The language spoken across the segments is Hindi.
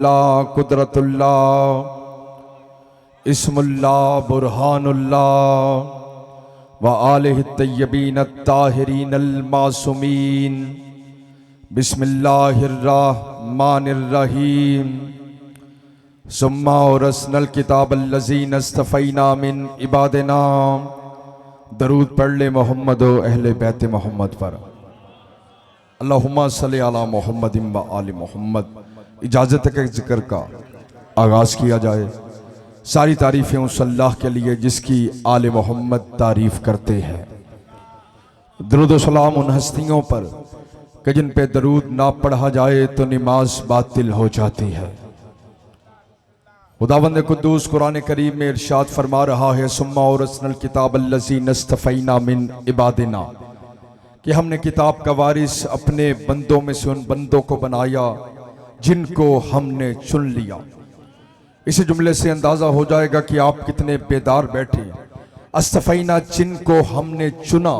ला कुदरतुल्ला इस्मुल्ला बुरहानुल्ला व आलिहि तय्यबीन ताहिरीन अल मासूमीन बिस्मिल्लाहिर्रहमानिर्रहीम सुम्मा रसनल किताब अल्लज़ी नस्तफ़ैना मिन इबादिना। दरूद पढ़ ले मोहम्मद व अहले बैत मोहम्मद पर। अल्लाहुम्मा सल्ली अला मोहम्मद व आलि मोहम्मद। इजाज़त के ज़िक्र का आगाज़ किया जाए। सारी तारीफ़ें उस अल्लाह के लिए जिसकी आले मोहम्मद तारीफ़ करते हैं। दरूद व सलाम उन हस्तियों पर कि जिन पे दरूद ना पढ़ा जाए तो नमाज बातिल हो जाती है। खुदावंद कुद्दूस कुरान करीम में इरशाद फरमा रहा है, सुम्मा औरसनल किताब अल्लज़ी नस्तफ़ैना मिन इबादिना, कि हमने किताब का वारिस अपने बंदों में से उन बंदों को बनाया जिनको हमने चुन लिया। इस जुमले से अंदाज़ा हो जाएगा कि आप कितने बेदार बैठे। अस्तफ़ैना, जिनको हमने चुना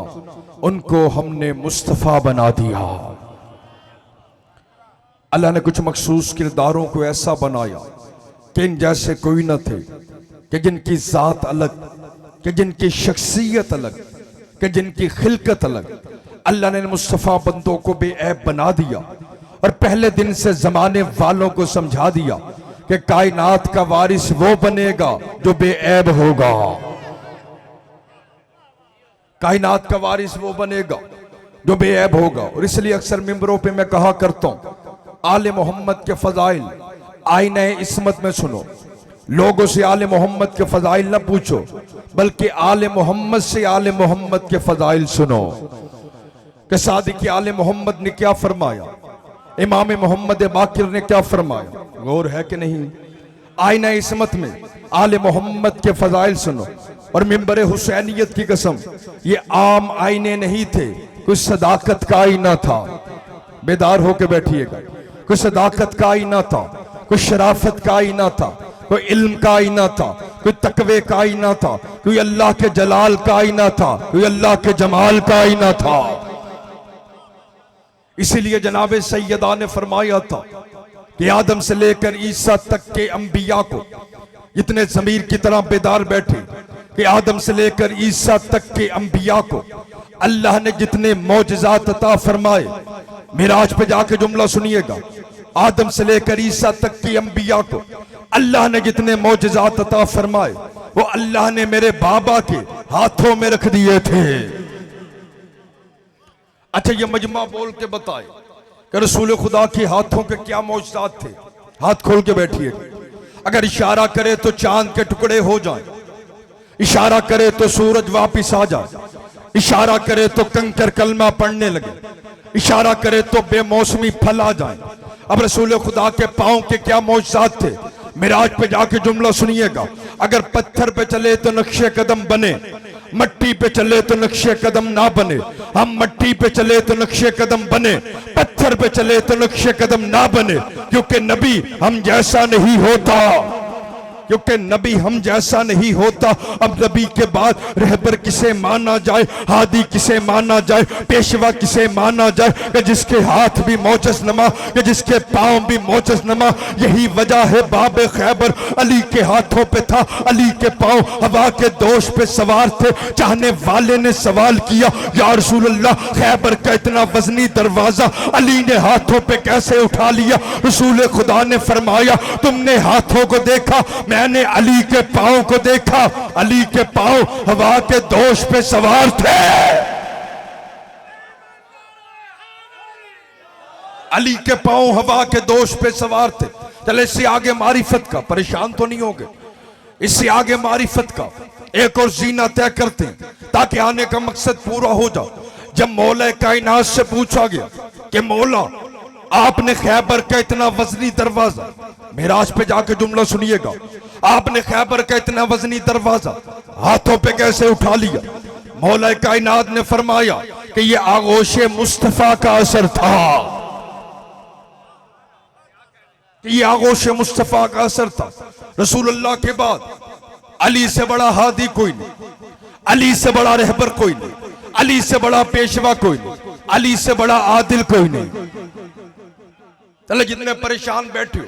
उनको हमने मुस्तफ़ा बना दिया। अल्लाह ने कुछ मखसूस किरदारों को ऐसा बनाया कि इन जैसे कोई न थे, कि जिनकी ज़ात अलग, कि जिनकी शख्सियत अलग, कि जिनकी खिलकत अलग। अल्लाह ने मुस्तफ़ा बंदों को बेऐब बना दिया और पहले दिन से ज़माने वालों को समझा दिया कि कायनात का वारिस वो बनेगा जो बेऐब होगा। कायनात का वारिस वो बनेगा जो बेऐब होगा। और इसलिए अक्सर मिंबरों पे मैं कहा करता हूं, आले मोहम्मद के फजाइल आईने इस्मत में सुनो। लोगों से आले मोहम्मद के फजाइल ना पूछो, बल्कि आले मोहम्मद से आले मोहम्मद के फजाइल सुनो कि सादिक आले मोहम्मद ने क्या फरमाया, इमाम मोहम्मद बाकिर ने क्या फरमाया। गौर है कि नहीं? आईना इस्मत में आले मोहम्मद के फजाइल सुनो। और मिंबर हुसैनियत की कसम, ये आम आईने नहीं थे, कुछ सदाकत का आईना था। बेदार होकर बैठिएगा। कुछ सदाकत का आईना था, कोई शराफत का आईना था, कोई इल्म का आईना था, कोई तकवे का आईना था, कोई अल्लाह के जलाल का आईना था, कोई अल्लाह के जमाल का आईना था। इसीलिए जनाबे सैयदा ने फरमाया था कि आदम से लेकर ईसा तक के अंबिया को, इतने ज़मीर की तरह बेदार बैठे कि आदम से लेकर ईसा तक के अंबिया को अल्लाह ने जितने मौजज़ात अता फरमाए, मिराज पे जाके जुमला सुनिएगा, आदम से लेकर ईसा तक के अंबिया को अल्लाह ने जितने मौजज़ात अता फरमाए वो अल्लाह ने मेरे बाबा के हाथों में रख दिए थे। अच्छा, ये मजमा बोल के बताए कि रसूल खुदा के हाथों के क्या मौजज़ात थे। हाथ खोल के बैठिए। अगर इशारा करे तो चांद के टुकड़े हो जाएं, इशारा करे तो सूरज वापिस आ जाए, इशारा करे तो कंकर कलमा पढ़ने लगे, इशारा करे तो बेमौसमी फल आ जाए। अब रसूल खुदा के पांव के क्या मौजज़ात थे, मिराज पे जाके जुमला सुनिएगा। अगर पत्थर पे चले तो नक्शे कदम बने, मट्टी पे चले तो नक्शे कदम ना बने। हम मट्टी पे चले तो नक्शे कदम बने, पत्थर पे चले तो नक्शे कदम ना बने, क्योंकि नबी हम जैसा नहीं होता, क्योंकि नबी हम जैसा नहीं होता। अब नबी के बाद रहबर किसे माना जाए, हादी किसे माना जाए, पेशवा किसे माना जाए, कि जिसके हाथ भी मोजस नमा, कि जिसके पांव भी मोजस नमा। यही वजह है बाबे खैबर अली के हाथों पे था, अली के पांव हवा के दोष पे सवार थे। चाहने वाले ने सवाल किया, या रसूल अल्लाह, खैबर का इतना वजनी दरवाजा अली ने हाथों पे कैसे उठा लिया? रसूल खुदा ने फरमाया, तुमने हाथों को देखा, मैंने अली के पांव को देखा। अली के पांव हवा के दोष पे सवार थे। अली के पांव हवा के दोष पे सवार थे। चले इससे आगे मारिफत का, परेशान तो नहीं होंगे, इससे आगे मारिफत का एक और जीना तय करते हैं ताकि आने का मकसद पूरा हो जाए। जब मौला कायनात से पूछा गया कि मौला, आपने खैबर का इतना वजनी दरवाजा, मिराज पे जाके जुमला सुनिएगा, आपने खैबर का इतना वजनी दरवाजा हाथों पे कैसे उठा लिया? मौला कायनात ने फरमाया कि ये आगोशे मुस्तफा का असर था, कि ये आगोशे मुस्तफा का असर था। रसूलुल्लाह के बाद अली से बड़ा हादी कोई नहीं, अली से बड़ा रहबर कोई नहीं, अली से बड़ा पेशवा कोई नहीं, अली से बड़ा आदिल कोई नहीं। चले जितने परेशान बैठे हो,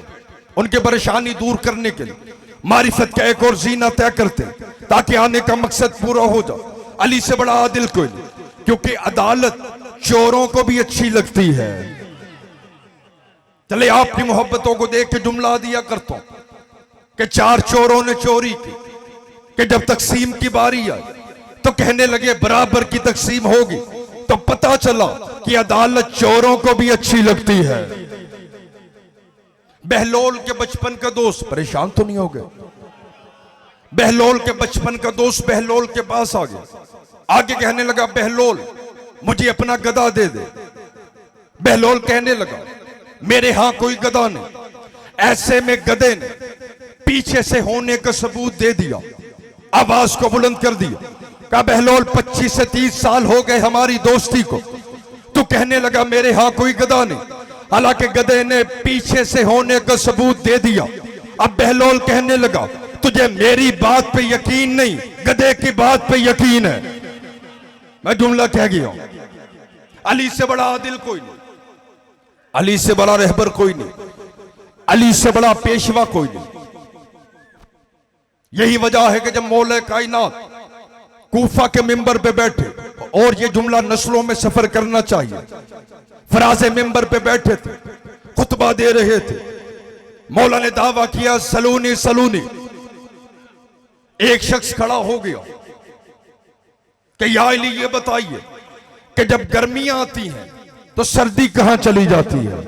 उनके परेशानी दूर करने के लिए मारिफत का एक और जीना तय करते ताकि आने का मकसद पूरा हो जाए। अली से बड़ा आदिल कोई नहीं, क्योंकि अदालत चोरों को भी अच्छी लगती है। चले आपकी मोहब्बतों को देख के जुमला दिया करता हूं कि 4 चोरों ने चोरी की, कि जब तकसीम की बारी आई तो कहने लगे बराबर की तकसीम होगी, तो पता चला कि अदालत चोरों को भी अच्छी लगती है। बहलोल के बचपन का दोस्त परेशान तो नहीं हो गए? बहलोल के बचपन का दोस्त बहलोल के पास आ गया, आगे कहने लगा बहलोल मुझे अपना गदा दे दे। बहलोल कहने लगा मेरे यहां कोई गदा नहीं। ऐसे में गधे ने पीछे से होने का सबूत दे दिया, आवाज को बुलंद कर दिया। कहा बहलोल 25 से 30 साल हो गए हमारी दोस्ती को, तू कहने लगा मेरे यहां कोई गधा नहीं। हालांकि गधे ने पीछे से होने का सबूत दे दिया। अब बहलोल कहने लगा तुझे मेरी बात पे यकीन नहीं, गधे की बात पे यकीन है। मैं जुमला कह गया। अली से बड़ा आदिल कोई नहीं, अली से बड़ा रहबर कोई नहीं, अली से बड़ा पेशवा कोई नहीं। यही वजह है कि जब मौला कायनात कूफा के मिंबर पे बैठे, और ये जुमला नस्लों में सफर करना चाहिए, फराजे मिंबर पे बैठे थे, खुतबा दे रहे थे, मौला ने दावा किया सलूनी सलूनी। एक शख्स खड़ा हो गया कि या अली ये बताइए कि जब गर्मियां आती हैं तो सर्दी कहां चली जाती है?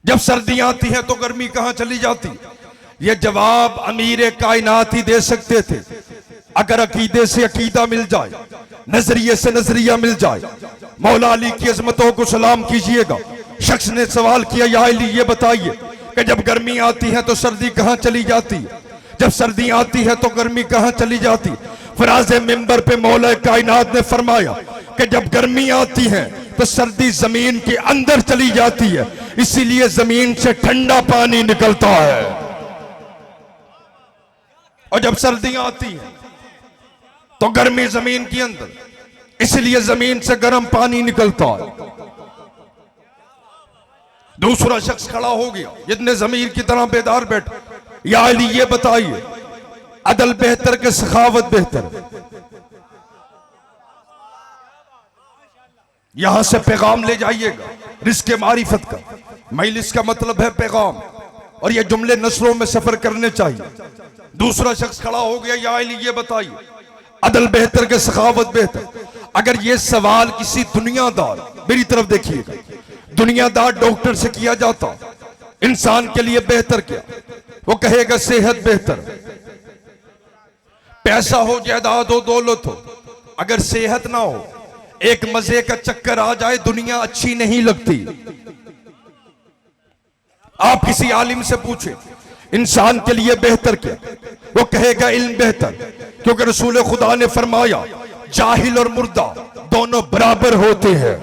जब सर्दियां आती हैं तो गर्मी कहां चली जाती? यह जवाब अमीर कायनात ही दे सकते थे। अगर अकीदे से अकीदा मिल जाए, नजरिए से नजरिया मिल जाए। मौला अली की अजमतों को सलाम कीजिएगा। शख्स ने सवाल किया या अली ये बताइए कि जब गर्मी आती है तो सर्दी कहां चली जाती है? जब सर्दी आती है तो गर्मी कहां चली जाती? फराज़े मिंबर पे मौला कायनात ने फरमाया कि जब गर्मी आती है तो सर्दी जमीन के अंदर चली जाती है, इसीलिए जमीन से ठंडा पानी निकलता है। और जब सर्दियां आती हैं तो गर्मी जमीन के अंदर, इसलिए जमीन से गर्म पानी निकलता है। दूसरा शख्स खड़ा हो गया जितने जमीर की तरह बेदार बैठा, या अली ये बताइए अदल बेहतर के सखावत बेहतर? यहां से पैगाम ले जाइएगा रिस्क मारिफत का। मजलिस का मतलब है पैगाम, और ये जुमले नस्लों में सफर करने चाहिए। दूसरा शख्स खड़ा हो गया, या अली ये बताइए अदल बेहतर के सखावत बेहतर? अगर ये सवाल किसी दुनियादार, मेरी तरफ देखिएगा, दुनियादार डॉक्टर से किया जाता, इंसान के लिए बेहतर क्या? वो कहेगा सेहत बेहतर। पैसा हो, जायदाद हो, दौलत हो, अगर सेहत ना हो, एक मजे का चक्कर आ जाए, दुनिया अच्छी नहीं लगती। आप किसी आलिम से पूछे इंसान के लिए बेहतर क्या, वो कहेगा इल्म बेहतर, क्योंकि रसूल खुदा ने फरमाया जाहिल और मुर्दा दोनों बराबर होते हैं।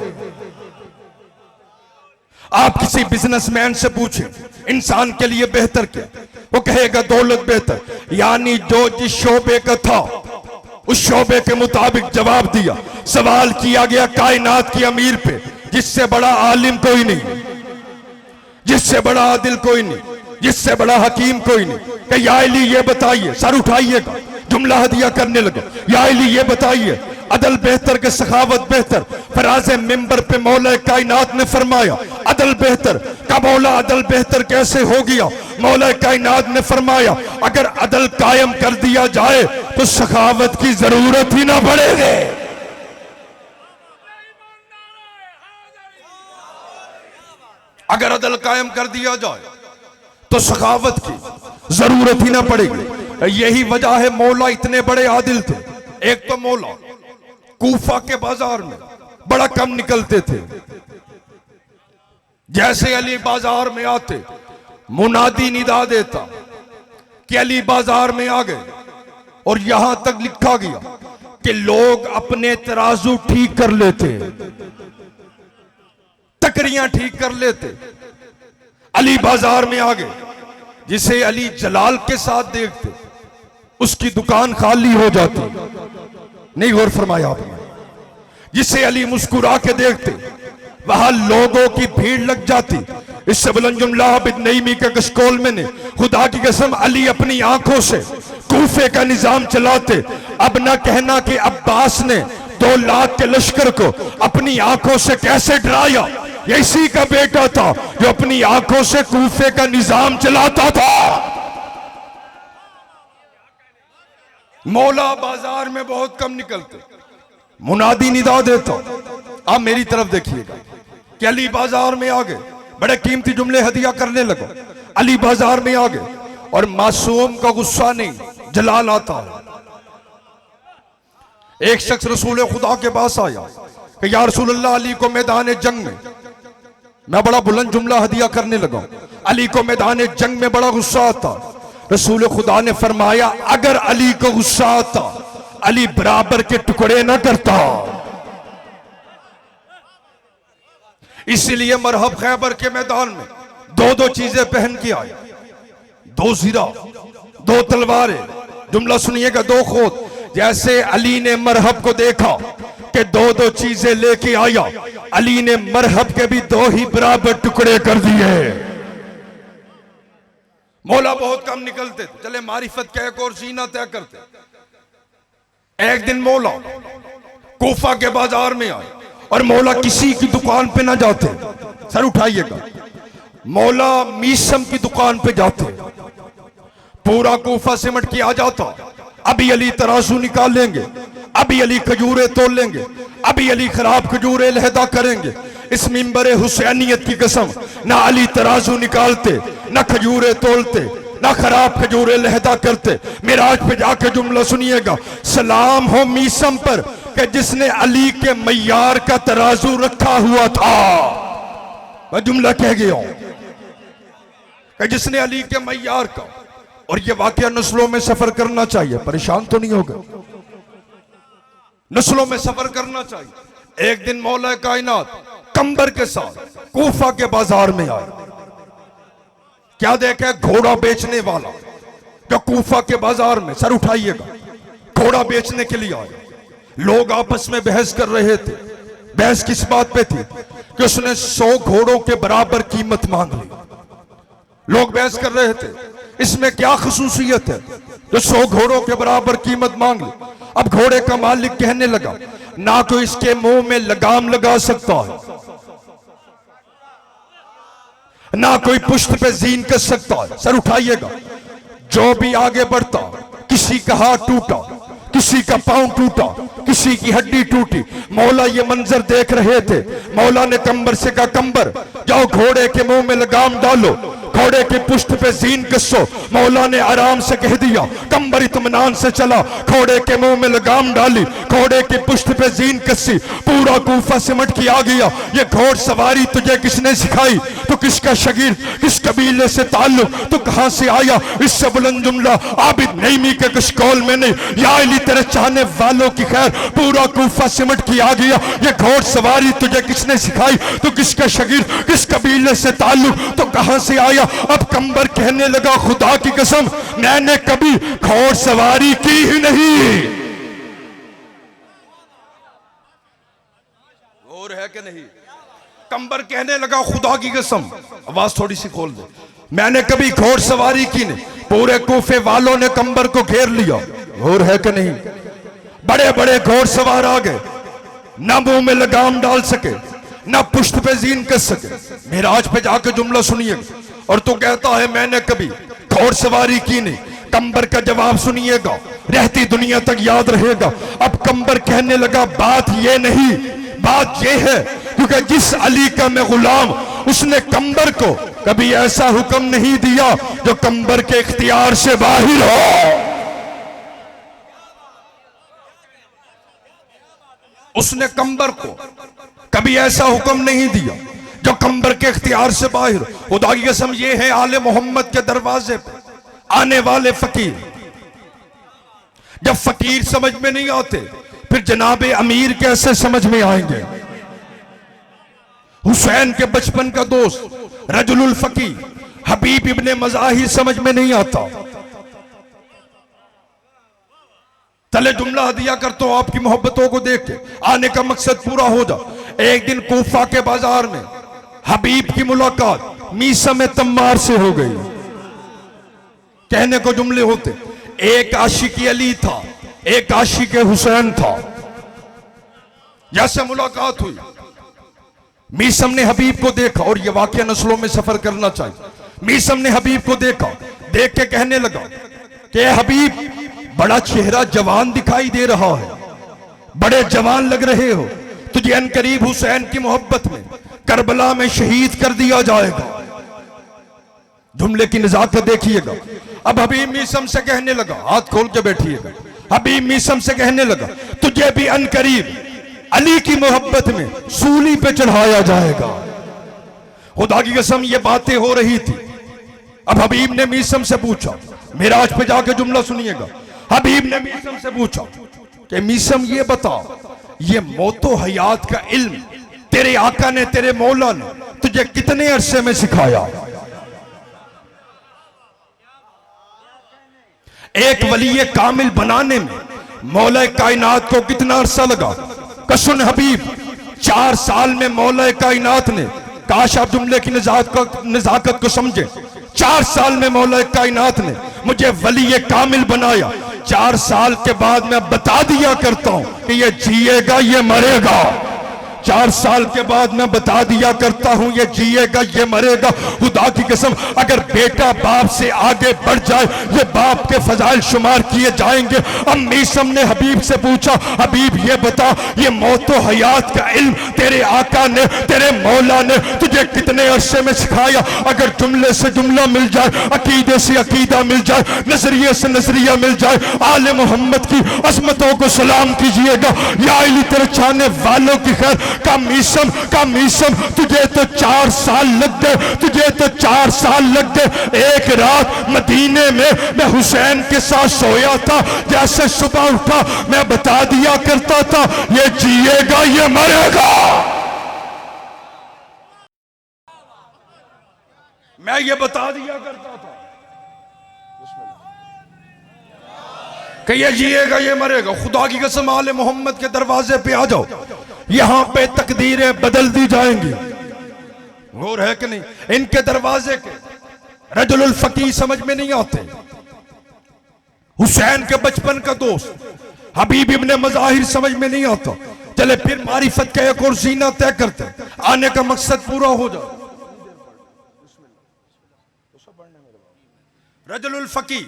आप किसी बिजनेसमैन से पूछे इंसान के लिए बेहतर क्या, वो कहेगा दौलत बेहतर। यानी जो जिस शोबे का था उस शोबे के मुताबिक जवाब दिया। सवाल किया गया कायनात की अमीर पे, जिससे बड़ा आलिम कोई नहीं, जिससे बड़ा आदिल कोई नहीं, जिससे बड़ा हकीम कोई नहीं। कि या अली ये बताइए, सर उठाइएगा, जुमला हदिया करने लगे, या अली ये बताइए अदल बेहतर के सखावत बेहतर? फराज़े मिंबर पे मौला कायनात ने फरमाया अदल बेहतर। का मौला अदल बेहतर कैसे हो गया? मौला कायनात ने फरमाया अगर अदल कायम कर दिया जाए तो सखावत की जरूरत ही ना पड़ेगी। अगर अदल कायम कर दिया जाए तो सखावत की जरूरत ही ना पड़ेगी। यही वजह है मौला इतने बड़े आदिल थे। एक तो मौला कूफा के बाजार में बड़ा कम निकलते थे। जैसे अली बाजार में आते, मुनादी निदा देता कि अली बाजार में आ गए, और यहां तक लिखा गया कि लोग अपने तराजू ठीक कर लेते, तकरियां ठीक कर लेते। अली बाजार में आ गए, जिसे अली जलाल के साथ देखते उसकी दुकान खाली हो जाती। नहीं गौर फरमाया आपने? जिसे अली मुस्कुरा के देखते वहां लोगों की भीड़ लग जाती, इससे बुलंद जुमला आबिद नईमी के कशकोल में ने, खुदा की कसम अली अपनी आंखों से कूफे का निजाम चलाते। अब न कहना कि अब्बास ने 2 लाख के लश्कर को अपनी आंखों से कैसे डराया। ये इसी का बेटा था जो अपनी आंखों से कूफे का निजाम चलाता था। मौला बाजार में बहुत कम निकलते, मुनादी निदा देता। आप मेरी तरफ देखिएगा कि अली बाजार में आ गए, बड़े कीमती जुमले हदिया करने लगा। अली बाजार में आ गए और मासूम का गुस्सा नहीं, जलाल आता है। एक शख्स रसूल खुदा के पास आया कि या रसूल अल्लाह, अली को मैदान जंग में, मैं बड़ा बुलंद जुमला हदिया करने लगा, अली को मैदान जंग में बड़ा गुस्सा आता। रसूल खुदा ने फरमाया, अगर अली को गुस्सा आता, अली बराबर के टुकड़े ना करता। इसलिए मरहब खैबर के मैदान में 2-2 चीजें पहन के आए, 2 ज़िरा, 2 तलवारें। जुमला सुनिएगा, 2 खोद। जैसे अली ने मरहब को देखा कि 2-2 चीजें लेके आया, अली ने मरहब के भी 2 ही बराबर टुकड़े कर दिए। मौला बहुत कम निकलते थे, चले मारिफत का एक और सीना तय करते। एक दिन मौला कूफा के बाजार में आए और मौला किसी की दुकान पे ना जाते, सर उठाइएगा, मौला मीसम की दुकान पे जाते। पूरा कूफा सिमट के आ जाता। अभी अली तराजू निकाल लेंगे, अभी अली खजूरे तोल लेंगे, अभी अली खराब खजूरे लहदा करेंगे। इस मिंबर हुसैनियत की कसम, ना अली तराजू निकालते, ना खजूरे तोलते, ना खराब खजूरे लहदा करते। मिराज पे जाके जुमला सुनिएगा, सलाम हो मीसम पर कि जिसने अली के मय्यार का तराजू रखा हुआ था। मैं जुमला कह गया हूं कि जिसने अली के मय्यार का। और ये वाकया नस्लों में सफर करना चाहिए, परेशान तो नहीं होगा, नस्लों में सफर करना चाहिए। एक दिन मौला कायनात कंबर के साथ कूफा के बाजार में आए। क्या देखे, घोड़ा बेचने वाला जो कूफा के बाजार में, सर उठाइएगा, घोड़ा बेचने के लिए आए। लोग आपस में बहस कर रहे थे। बहस किस बात पे थी कि उसने 100 घोड़ों के बराबर कीमत मांग ली। लोग बहस कर रहे थे, इसमें क्या खसूसियत है जो 100 घोड़ों के बराबर कीमत मांग ली। अब घोड़े का मालिक कहने लगा, ना तो इसके मुंह में लगाम लगा सकता है, ना कोई पुष्ट पे जीन कर सकता है। सर उठाइएगा, जो भी आगे बढ़ता, किसी का हाथ टूटा, किसी का पांव टूटा, किसी की हड्डी टूटी। मौला ये मंजर देख रहे थे। मौला ने कंबर से कहा, कंबर जाओ घोड़े के मुंह में लगाम डालो, घोड़े की पुष्ट पे जीन कसो। मौला ने आराम से कह दिया, कंबर इत्मीनान से चला, घोड़े के मुंह में लगाम डाली, घोड़े की पुष्ट पे जीन कसी। पूरा कूफा सिमट के आ गया। ये घोड़ सवारी तुझे किसने सिखाई? तो किसका शगीर, किस कबीले से ताल्लुक, तो कहां से आया? इससे बुलंद जुमला आबिद नईमी के कशकोल में नहीं, या अली तेरे चाहने वालों की खैर। पूरा कूफा सिमट के आ गया। ये घोड़ सवारी तुझे किसने सिखाई? तो किसका शगीर, किस कबीले से ताल्लुक, तो कहां से आया? अब कंबर कहने लगा, खुदा की कसम मैंने कभी घोड़ सवारी की ही नहीं। और है कि नहीं? कंबर कहने लगा, खुदा की कसम, आवाज थोड़ी सी खोल दे, मैंने कभी घोड़ सवारी की नहीं। पूरे कूफे वालों ने कंबर को घेर लिया। और है कि नहीं? बड़े बड़े घोड़ सवार आ गए, ना मुंह में लगाम डाल सके, ना पुष्ट पे जीन कर सके। मिराज पे जाकर जुमला सुनिए, और तू कहता है मैंने कभी घोड़ सवारी की नहीं। कंबर का जवाब सुनिएगा, रहती दुनिया तक याद रहेगा। अब कंबर कहने लगा, बात ये नहीं, बात ये है क्योंकि जिस अली का मैं गुलाम, उसने कंबर को कभी ऐसा हुक्म नहीं दिया जो कंबर के इख्तियार से बाहर हो। उसने कंबर को कभी ऐसा हुक्म नहीं दिया जो कंबर के इख्तियार से बाहर। खुदा की कसम, ये है आले मोहम्मद के दरवाजे पे आने वाले फकीर। जब फकीर समझ में नहीं आते, फिर जनाबे अमीर कैसे समझ में आएंगे? हुसैन के बचपन का दोस्त रजुलुल फकीर हबीब इब्ने मज़ाहिर समझ में नहीं आता। चले जुमला हदिया करता हूं आपकी मोहब्बतों को देख के, आने का मकसद पूरा हो जा। एक दिन कूफा के बाजार में हबीब की मुलाकात मीसम तम्मार से हो गई। कहने को जुमले होते, एक आशिक अली था, एक आशिक हुसैन था। जैसे मुलाकात हुई, मीसम ने हबीब को देखा, और यह वाकया नस्लों में सफर करना चाहिए। मीसम ने हबीब को देखा, देख के कहने लगा कि हबीब, बड़ा चेहरा जवान दिखाई दे रहा है, बड़े जवान लग रहे हो, तुझे अनकरीब हुसैन की मोहब्बत में करबला में शहीद कर दिया जाएगा। जुमले की नजाकत देखिएगा। अब हबीब मीसम से कहने लगा, हाथ खोल के बैठिएगा, हबीब मीसम से कहने लगा, तुझे भी अनकरीब अली की मोहब्बत में सूली पे चढ़ाया जाएगा। खुदा की कसम ये बातें हो रही थी। अब हबीब ने मीसम से पूछा, मिराज पे जाके जुमला सुनिएगा। हबीब ने मीसम से पूछा कि मीसम ये बता, ये मौतो हयात का इल्म तेरे आका ने, तेरे मौला ने तुझे कितने अरसे में सिखाया? एक वली कामिल बनाने में मौला कायनात को कितना अरसा लगा? कसुन हबीब, 4 साल में मौला कायनात ने, काश आप जुमले की नजाकत को समझे, 4 साल में मौला कायनात ने मुझे वली कामिल बनाया। 4 साल के बाद मैं बता दिया करता हूं कि ये जिएगा, ये मरेगा। 4 साल के बाद मैं बता दिया करता हूं ये जिएगा, ये मरेगा। खुदा की कसम, अगर बेटा बाप से आगे बढ़ जाए, ये बाप के फजाइल शुमार किए जाएंगे। अब मीसम ने हबीब से पूछा, हबीब ये बता, ये मौतो हयात का इल्म तेरे आका ने, तेरे मौला ने तुझे कितने अरसे में सिखाया? अगर जुमले से जुमला मिल जाए, अकीदे से अकीदा मिल जाए, नजरिए से नजरिया मिल जाए, आले मोहम्मद की अजमतों को सलाम कीजिएगा। या अली तेरे चाहने वालों की खैर। का मीसम तुझे तो 4 साल लग गए, तुझे तो 4 साल लग गए। एक रात मदीने में मैं हुसैन के साथ सोया था, जैसे सुबह उठा मैं बता दिया करता था ये जिएगा, ये मरेगा। मैं ये बता दिया करता था कि ये जिएगा, ये मरेगा। खुदा की कसम, आले मोहम्मद के दरवाजे पे आ जाओ, यहां पे तकदीरें बदल दी जाएंगी। गौर है कि नहीं? इनके दरवाजे के रजुल फकीह समझ में नहीं आते। हुसैन के बचपन का दोस्त हबीब इब्ने मज़ाहिर समझ में नहीं आता। चले फिर मारिफत का एक और जीना तय करते, आने का मकसद पूरा हो जाए। रजुल फकीह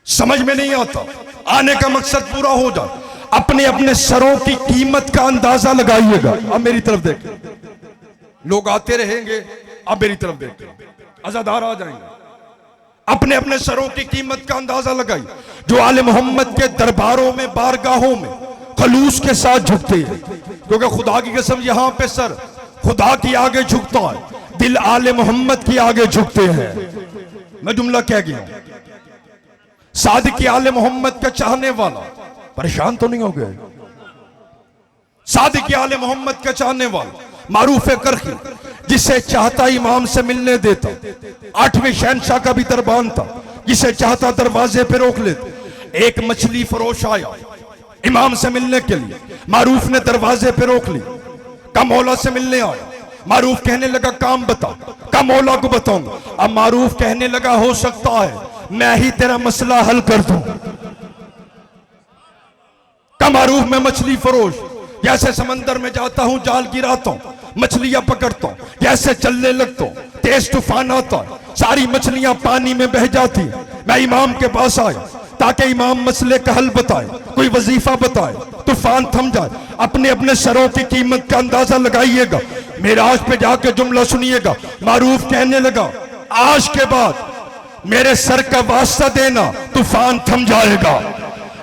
समझ में नहीं आता, आने का मकसद पूरा हो जाए। अपने अपने सरों की कीमत का अंदाजा लगाइएगा। अब मेरी तरफ देखें, लोग आते रहेंगे, अब मेरी तरफ देखें, अज़ादार आ जाएंगे। अपने अपने सरों की कीमत का अंदाजा लगाइए। जो आले मोहम्मद के दरबारों में, बारगाहों में खलूस के साथ झुकते हैं, क्योंकि खुदा की कसम यहां पे सर खुदा की आगे झुकता है, दिल आले मोहम्मद की आगे झुकते हैं। मैं जुमला कह गया, सादिक आले मोहम्मद का चाहने वाला परेशान तो नहीं हो गए? सादिक आले मोहम्मद का चाहने वाला मारूफ करखी, जिसे चाहता इमाम से मिलने देता, 8वें शहंशाह का भी दरबान था, जिसे चाहता दरवाजे पे रोक लेता। एक मछली फरोश आया इमाम से मिलने के लिए, मारूफ ने दरवाजे पे रोक ली। का मौला से मिलने आया, मारूफ कहने लगा काम बता। का मौला को बताऊंगा। अब मारूफ कहने लगा हो सकता है मैं ही तेरा मसला हल कर दूं। का मारूफ मैं मछली फरोश, जैसे समंदर में जाता हूं जाल गिराता हूं, मछलियां पकड़ता हूं, जैसे चलने लगता हूं, तेज तूफान आता, सारी मछलियां पानी में बह जाती। मैं इमाम के पास आया ताकि इमाम मसले का हल बताए, कोई वजीफा बताए, तूफान थम जाए। अपने अपने सरों की कीमत का अंदाजा लगाइएगा। मेराज पे जाके जुमला सुनिएगा। मारूफ कहने लगा आज के बाद मेरे सर का वास्ता देना, तूफान थम जाएगा।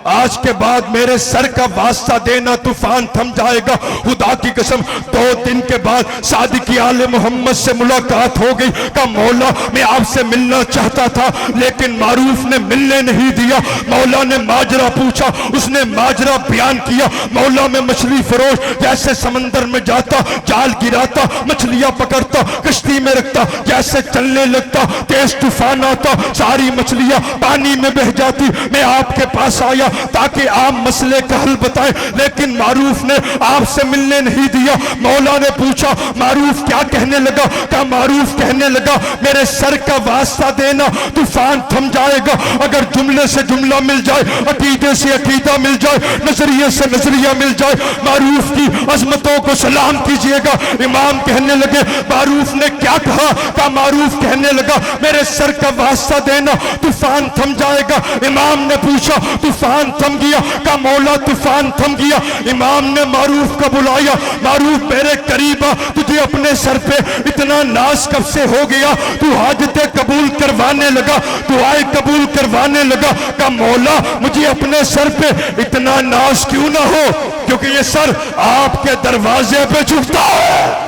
आज के बाद मेरे सर का वास्ता देना, तूफान थम जाएगा। खुदा की कसम 2 दिन के बाद सादिक आले मोहम्मद से मुलाकात हो गई। का मौला मैं आपसे मिलना चाहता था लेकिन मारूफ ने मिलने नहीं दिया। मौला ने माजरा पूछा, उसने माजरा बयान किया। मौला में मछली फरोश, जैसे समंदर में जाता, जाल गिराता, मछलियां पकड़ता, कश्ती में रखता, जैसे चलने लगता, तेज तूफान आता, सारी मछलियां पानी में बह जाती। मैं आपके पास आया, ताकि आप मसले का हल बताएं, लेकिन मारूफ ने आपसे मिलने नहीं दिया। मौला ने पूछा मारूफ क्या कहने लगा? क्या मारूफ कहने लगा मेरे सर का वास्ता देना, तूफान थम जाएगा। अगर जुमले से जुमला मिल जाए, अकीदे से अकीदा मिल जाए, नजरिए से नजरिया मिल जाए, मारूफ की अजमतों को सलाम कीजिएगा। इमाम कहने लगे मारूफ ने क्या कहा? क्या मारूफ कहने लगा मेरे सर का वास्ता देना, तूफान थम जाएगा। इमाम ने पूछा तूफान थम गया? का मौला तूफान थम गया। इमाम ने मारूफ को बुलाया, मारूफ मेरे करीब आ, तुझे अपने सर पे इतना नाज कब से हो गया? तू हाजतें कबूल करवाने लगा, दुआएं कबूल करवाने लगा। का मौला मुझे अपने सर पे इतना नाज क्यों ना हो, क्योंकि ये सर आपके दरवाजे पे झुकता है।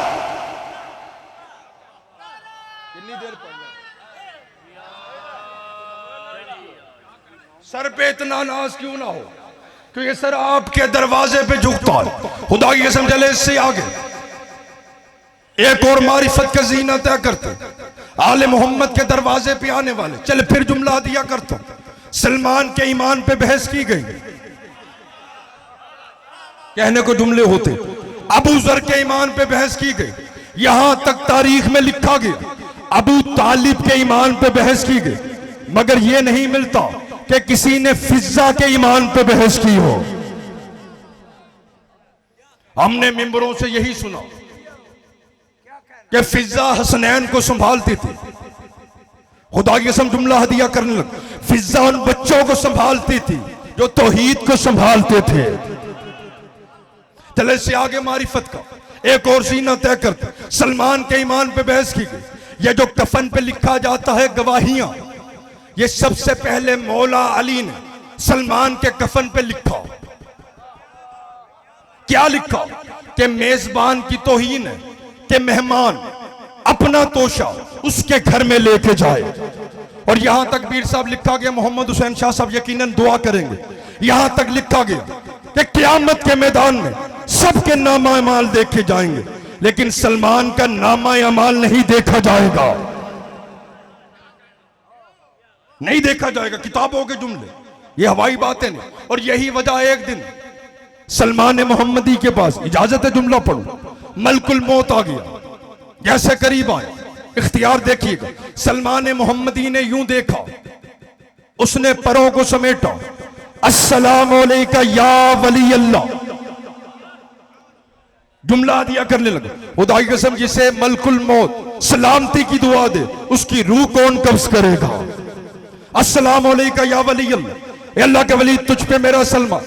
सर पे इतना नाज क्यों ना हो, क्योंकि सर आपके दरवाजे पे झुकता है। खुदा की कसम, चले इससे आगे एक और मारिफत का जीना तय करते, आले मोहम्मद के दरवाजे पे आने वाले। चल फिर जुमला दिया करता हूं। सलमान के ईमान पे बहस की गई, कहने को जुमले होते। अबू जर के ईमान पे बहस की गई, यहां तक तारीख में लिखा गया। अबू तालिब के ईमान पे बहस की गई, मगर यह नहीं मिलता कि किसी ने फिजा के ईमान पे बहस की हो। हमने मिंबरों से यही सुना कि फिजा हसनैन को संभालती थी। खुदा की कसम जुमला हदिया करने लगा, फिजा उन बच्चों को संभालती थी जो तौहीद को संभालते थे। चले से आगे मारिफत का एक और सीना तय करते। सलमान के ईमान पे बहस की गई। ये जो कफन पे लिखा जाता है गवाहियां, ये सबसे पहले मौला अली ने सलमान के कफन पे लिखा। क्या लिखा? कि मेजबान की तौहीन है कि मेहमान अपना तोशा उसके घर में लेके जाए। और यहां तक पीर साहब लिखा गया, मोहम्मद हुसैन शाह साहब यकीनन दुआ करेंगे, यहां तक लिखा गया कि क़यामत के मैदान में सबके नामा अमाल देखे जाएंगे, लेकिन सलमान का नामा अमाल नहीं देखा जाएगा, नहीं देखा जाएगा। किताबों के जुमले, ये हवाई बातें नहीं। और यही वजह, एक दिन सलमान मोहम्मदी के पास, इजाजत है जुमला पढ़ो, मलकुल मौत आ गया। जैसे करीब आए, इख्तियार देखिएगा, सलमान मोहम्मदी ने यूं देखा, उसने परों को समेटा, अस्सलाम अलैका या वली अल्लाह, जुमला दिया करने लगा। खुदा की कसम, जिसे मलकुल मौत सलामती की दुआ दे, उसकी रूह कौन कब्ज करेगा? अस्सलाम अलैका या वली अल्लाह, अल्लाह के वली तुझ पे मेरा सलमा।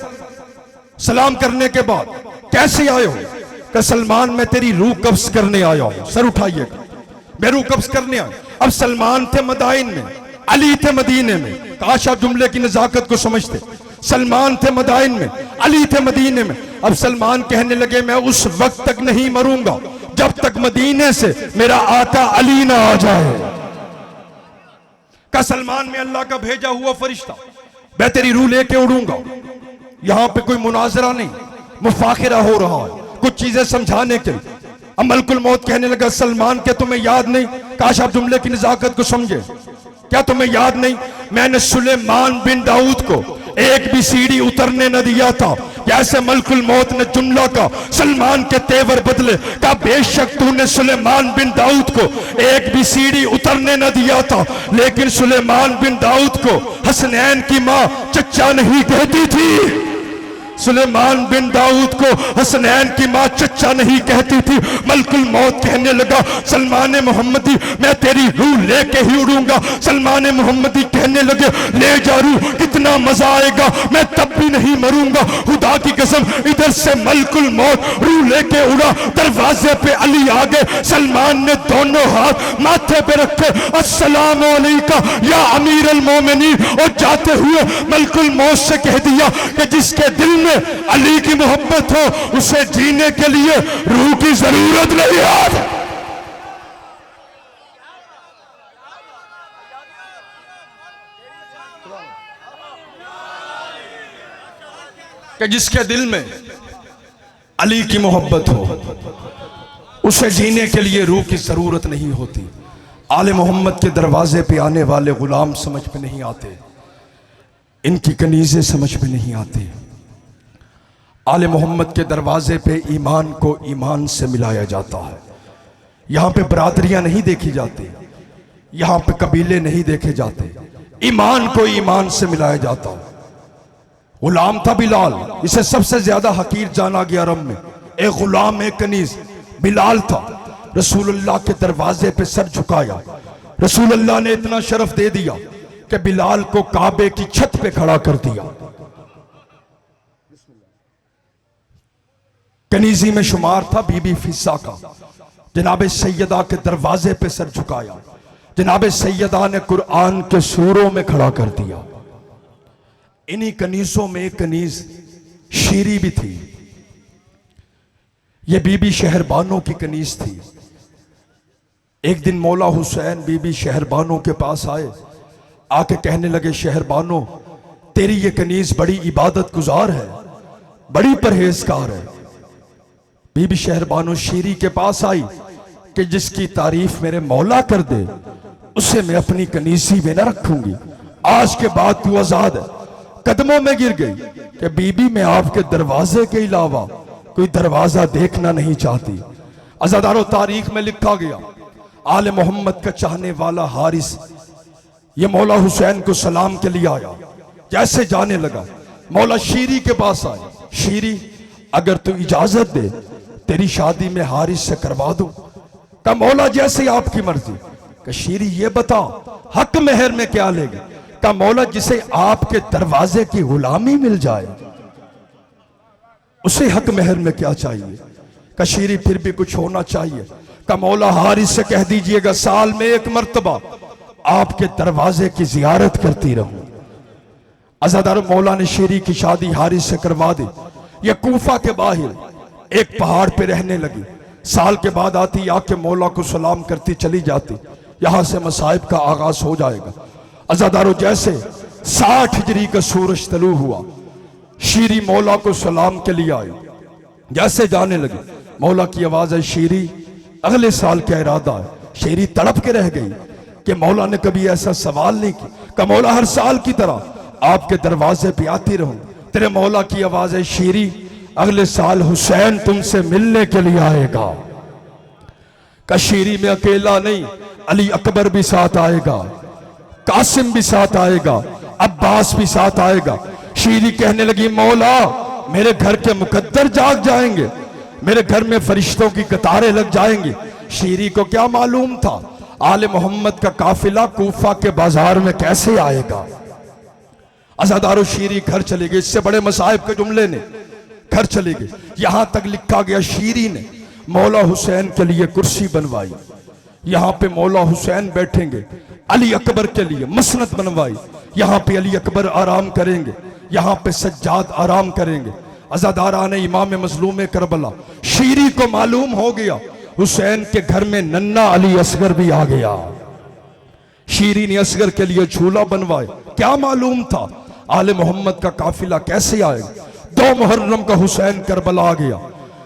सलाम करने के बाद कैसे आए हो? कि सलमान मैं तेरी रूह कब्ज करने आया हूं। सर उठाइएगा, मैं रूह कब्ज करने आया। अब सलमान थे मदाइन में, अली थे मदीने में। काश आप जुमले की नजाकत को समझते। सलमान थे मदाइन में, अली थे मदीने में। अब सलमान कहने लगे मैं उस वक्त तक नहीं मरूंगा जब तक मदीने से मेरा आका अली ना आ जाए। का सलमान में अल्लाह का भेजा हुआ फरिश्ता, मैं तेरी रूह लेके उड़ूंगा। यहां पे कोई मुनाजरा नहीं, मुफाखिरा हो रहा है कुछ चीजें समझाने के लिए। अब मलकुल मौत कहने लगा सलमान, क्या तुम्हें याद नहीं? काश आप जुमले की नजाकत को समझे। क्या तुम्हें याद नहीं, मैंने सुलेमान बिन दाऊद को एक भी सीढ़ी उतरने न दिया था। जैसे मलकुल मौत ने जुमला का सलमान के तेवर बदले, का बेशक तूने सुलेमान बिन दाऊद को एक भी सीढ़ी उतरने न दिया था, लेकिन सुलेमान बिन दाऊद को हसनैन की मां चच्चा नहीं कहती थी। सुलेमान बिन दाऊद को हसनैन की मां चच्चा नहीं कहती थी। मलकुल मौत कहने लगा सलमान मोहम्मदी, मैं तेरी रूह लेके ही उड़ूंगा। सलमान मोहम्मदी कहने लगे ले जा रूह, कितना मजा आएगा, मैं तब भी नहीं मरूंगा। खुदा की कसम, इधर से मलकुल मौत रूह लेके उड़ा, दरवाजे पे अली आ गए। सलमान ने दोनों हाथ माथे पे रखे, अस्सलाम अलैका या अमीर अल मोमिनीन, और जाते हुए मलकुल मौत से कह दिया कि जिसके दिल में अली की मोहब्बत हो उसे जीने के लिए रूह की जरूरत नहीं है। कि जिसके दिल में अली की मोहब्बत हो उसे जीने के लिए रूह की जरूरत नहीं होती। आले मोहम्मद के दरवाजे पे आने वाले गुलाम समझ पे नहीं आते। इनकी कनीज़ें समझ में नहीं आती। आले मोहम्मद के दरवाजे पे ईमान को ईमान से मिलाया जाता है। यहाँ पे बरादरियां नहीं देखी जाती, यहाँ पे कबीले नहीं देखे जाते, ईमान को ईमान से मिलाया जाता है। गुलाम था बिलाल, इसे सबसे ज्यादा हकीर जाना गया अरब में। एक गुलाम, एक कनीज बिलाल था। रसूलुल्लाह के दरवाजे पे सर झुकाया। रसूलुल्लाह ने इतना शरफ दे दिया कि बिलाल को काबे की छत पे खड़ा कर दिया। कनीजी में शुमार था बीबी फिसा का। जनाब सैयदा के दरवाजे पे सर झुकाया। जनाब सैयदा ने कुरान के सूरों में खड़ा कर दिया। इन्हीं कनीजों में एक कनीज शीरी भी थी। यह बीबी शहरबानो की कनीज थी। एक दिन मौला हुसैन बीबी शहरबानो के पास आए, आके कहने लगे, शहरबानो तेरी ये कनीज बड़ी इबादत गुजार है, बड़ी परहेजगार है। बीबी शहरबानो शीरी के पास आई कि जिसकी तारीफ मेरे मौला कर दे उसे मैं अपनी कनीजी में न रखूंगी, आज के बाद तू आजाद है। कदमों में गिर गई कि बीबी मैं आपके दरवाजे के अलावा कोई दरवाजा देखना नहीं चाहती। अज़ादारों, तारीख में लिखा गया आले मोहम्मद का चाहने वाला हारिस ये मौला हुसैन को सलाम के लिए आया। जैसे जाने लगा मौला शीरी के पास आए, शीरी अगर तू इजाजत दे तेरी शादी में हारिस से करवा दूं। का मौला जैसे आपकी मर्जी। का शीरी ये बता हक मेहर में क्या लेगा। का मौला जिसे आपके दरवाजे की गुलामी मिल जाए उसे हक मेहर में क्या चाहिए। का शीरी फिर भी कुछ होना चाहिए। का मौला हारिस से कह दीजिएगा साल में एक मर्तबा आपके दरवाजे की जियारत करती रहूं। अज़ादार, मौला ने शीरी की शादी हारिस से करवा दी। यह कूफा के बाहर एक पहाड़ पे रहने लगी। साल के बाद आती, आके मौला को सलाम करती चली जाती। यहां से मसाइब का आगाज हो जाएगा। अज़ादारों, जैसे 60 हिजरी का सूरज तलू हुआ, शीरी मौला को सलाम के लिए आई। जैसे जाने लगी मौला की आवाज है, शीरी अगले साल क्या इरादा है। शीरी तड़प के रह गई कि मौला ने कभी ऐसा सवाल नहीं किया। का मौला हर साल की तरह आपके दरवाजे पे आती रहूं। तेरे मौला की आवाज है, शीरी अगले साल हुसैन तुमसे मिलने के लिए आएगा। का शीरी में अकेला नहीं, अली अकबर भी साथ आएगा, कासिम भी साथ आएगा, अब्बास भी साथ आएगा। शीरी कहने लगी, मौला मेरे घर के मुकद्दर जाग जाएंगे, मेरे घर में फरिश्तों की कतारें लग जाएंगी। शीरी को क्या मालूम था आले मोहम्मद का काफिला कूफा के बाजार में कैसे आएगा। अज़ादारों, शीरी घर चली गई। इससे बड़े मसाइब के जुमले ने घर चली गई। यहां तक लिखा गया शीरी ने मौला हुसैन के लिए कुर्सी बनवाई। यहां पे मौला हुसैन बैठेंगे। अली अकबर के लिए मसनद बनवाई। यहां पे अली अकबर आराम करेंगे, यहां पे सज्जाद आराम करेंगे। अज़ादारान इमाम मजलूम करबला, शीरी को मालूम हो गया हुसैन के घर में नन्ना अली असगर भी आ गया। शीरी ने असगर के लिए झूला बनवाए। क्या मालूम था आले मोहम्मद का काफिला कैसे आएगा। 2 मुहर्रम का हुसैन करबला आ गया।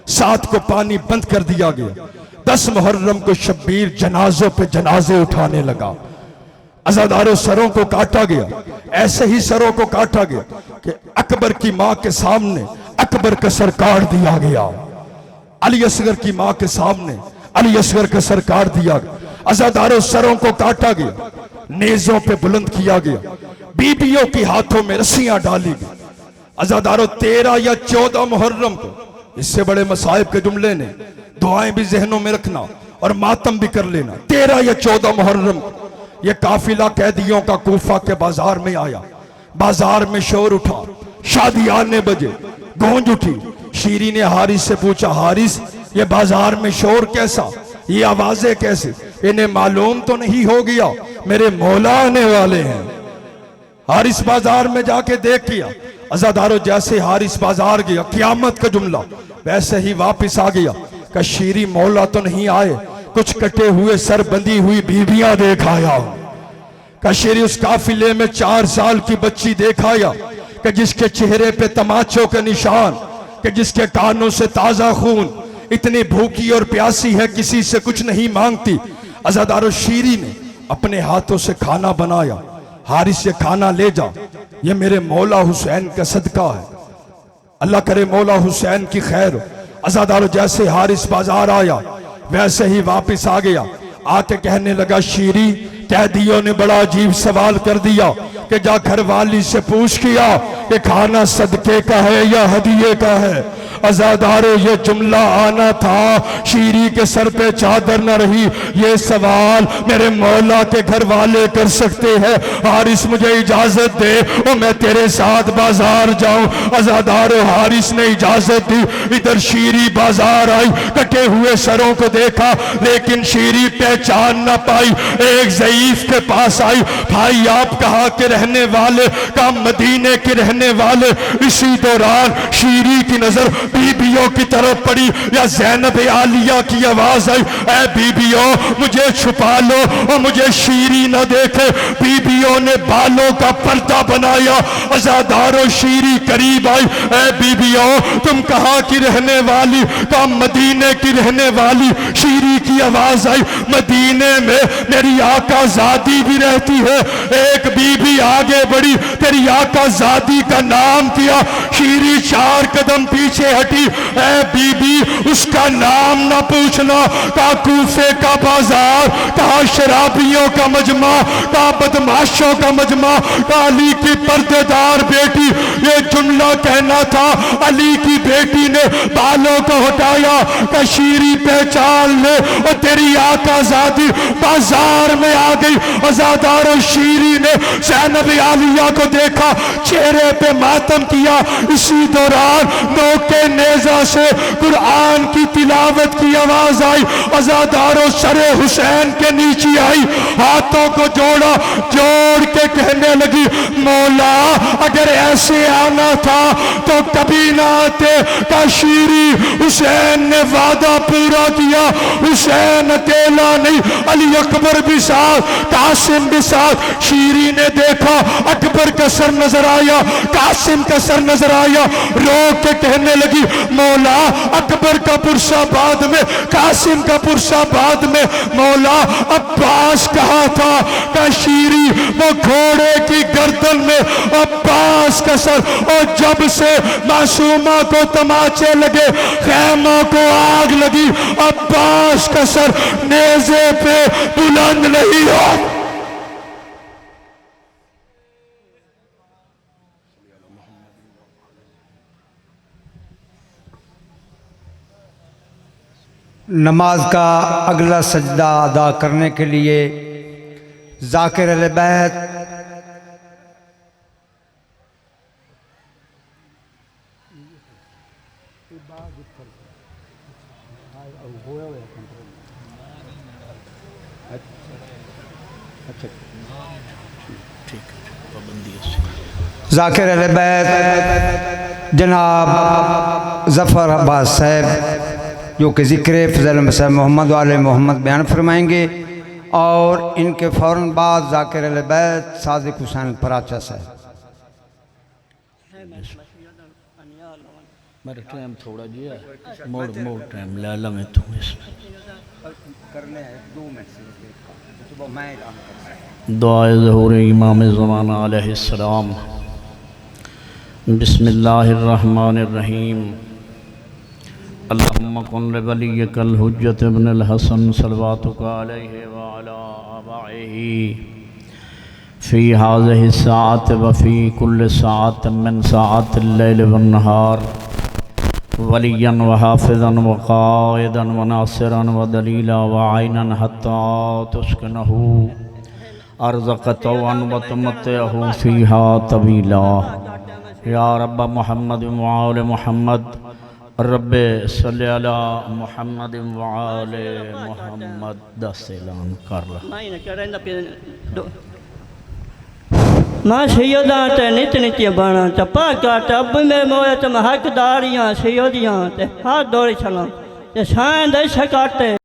7 को पानी बंद कर दिया गया। 10 मुहर्रम को शब्बीर जनाजों पे जनाजे उठाने लगा। अज़ादारों, सरों को काटा गया। ऐसे ही सरों को काटा गया कि अकबर की मां के सामने अकबर का सर काट दिया गया। अली असगर की मां के सामने अली असगर का सर काट दिया गया। अज़ादारों, सरों को काटा गया, नेज़ों पे बुलंद किया गया, बीबियों के हाथों में रस्सियां डाली गई। अज़ादारों, 13 या 14 मुहर्रम को, इससे बड़े मसाइब के जुमले ने, दुआएं भी जहनों में रखना और मातम भी कर लेना। 13 या 14 मुहर्रम को यह काफिला कैदियों का कूफा के बाजार में आया। बाजार में शोर उठा, शादियाने बजे, गूंज उठी। शीरी ने हारिस से पूछा, हारिस ये बाजार में शोर कैसा, ये आवाजें कैसे। इन्हें मालूम तो नहीं हो गया मेरे मौला आने वाले हैं। हारिस बाजार में जाके देख किया। अज़ादारों, जैसे हारिस बाजार गया, क़यामत का जुमला वैसे ही वापस आ गया। का शीरी मौला तो नहीं आए, कुछ कटे हुए सर बंधी हुई बीबियां देख आया। का शीरी उस काफिले में 4 साल की बच्ची देख आया कि जिसके चेहरे पे तमाचों के निशान, कि जिसके कानों से ताजा खून, इतनी भूखी और प्यासी है किसी से कुछ नहीं मांगती। अज़ादारों, शीरी ने अपने हाथों से खाना बनाया। हारिस से खाना ले जा, ये मेरे मौला हुसैन का सदका है। अल्लाह करे मौला हुसैन की खैर। अज़ादारो जैसे हारिस बाजार आया वैसे ही वापस आ गया। आके कहने लगा शीरी, कैदियों ने बड़ा अजीब सवाल कर दिया कि जा घर वाली से पूछ किया कि खाना सदके का है या हदिये का है। अज़ादारो ये जुमला आना था, शीरी के सर पे चादर न रही। ये सवाल मेरे मौला के घर वाले कर सकते हैं। हारिस मुझे इजाजत दे और मैं तेरे साथ बाजार जाऊं। अज़ादारो हारिस ने इजाजत दी। इधर शीरी बाजार आई, कटे हुए सरों को देखा लेकिन शीरी पहचान न पाई। एक ज़ईफ के पास आई, भाई आप कहाँ के रहने वाले? का मदीने के रहने वाले। इसी दौरान शीरी की नजर बीबियों की तरफ पड़ी या ज़ैनब आलिया की आवाज आई, ऐ बीबियों मुझे छुपा लो और मुझे शीरी न देखे। बीबियों ने बालों का पर्दा बनाया। अज़ादारो शीरी करीब आई, ऐ बीबियों तुम कहाँ की रहने वाली? का मदीने की रहने वाली। शीरी की आवाज आई, मदीने में मेरी आका ज़ादी भी रहती है। एक बीबी आगे बढ़ी, तेरी आका ज़ादी का नाम किया। शीरी 4 कदम पीछे हटी, ऐ बीबी उसका नाम ना पूछना। का कूफे का बाजार, कहा शराबियों का मजमा, का बदमाशों का मजमा, का अली की पर्देदार बेटी। ये जुमला कहना था। अली की बेटी ने बालों को हटाया, का शीरी पहचान ले और तेरी आका ज़ादी बाजार में आ गई। अज़ादारो शीरी ने ज़ैनब आलिया को देखा, चेहरे पे मातम किया। इसी दौरान नोके नेजा से कुरान की तिलावत की आवाज आई। अज़ादारो सरे हुसैन के नीचे आई, हाथों को जोड़ा, जोड़ के कहने लगी, मौला अगर ऐसे आना था तो कभी ना आते। का शीरी हुसैन ने वादा पूरा किया। हुसैन अकेला नहीं, अली अकबर भी साथ, कासिम भी साथ। शीरी ने देखा अकबर का सर नजर आया, कासिम का सर नजर आया। रो के कहने लगी, मौला अकबर का पुरसा बाद में, कासिम का पुरसा बाद में। मौला अब्बास कहाँ था? का शीरी वो घोड़े की गर्दन में अब्बास का सर। और जब से मासूमा को तमाचे लगे, खैमों को आग लगी, अब्बास का सर नेज़े पे बुलंद नहीं हो। नमाज का अगला सजदा अदा करने के लिए ज़ाकिर अहले बैत ज़ाकिर अहले बैत जनाब ज़फ़र अब्बास साहब जो कि ज़िक्र फ़ज़ल मसीह मोहम्मद वाले मोहम्मद बयान फरमाएंगे और इनके फ़ौरन बाद ज़ाकिर अहले बैत सादिक हुसैन पराचा साहब। मेरा टाइम थोड़ा जी है, मोड़ टाइम ले ला मैं तो करने हैं 2 मिनट से सुबह मैं दुआ ज़हूर इमाम ज़माना अलैहिस्सलाम। बिस्मिल्लाहिर्रहमानिर्रहीम। अल्लाहुम्मा कुन लिवलिय्यकल हुज्जत इब्नुल हसन सल्लल्लाहु अलैहि व अला आबाइही फ़ी हाज़िहि साअत व फ़ी कुल्लि साअत मिन साअतिल लैल वन नहार वलियन व हाफ़िज़न व क़ाइदन व नासिरन व दलीला व आइनन हत्ता तुस्किनहु अर्ज़क़तवन व तुमत्तिअहु फ़ीहा तवीला। या रब्ब मुहम्मद व आले मुहम्मद, रब्बे सल्लि अला मुहम्मद व आले मुहम्मद। 10 ऐलान कर ला मां सैयदा ते नित नित्य बाणा चपा काट अब में मोए तुम हकदारियां सैयदियां ते हाथ दौड़ी चला ते शान दे सकाटे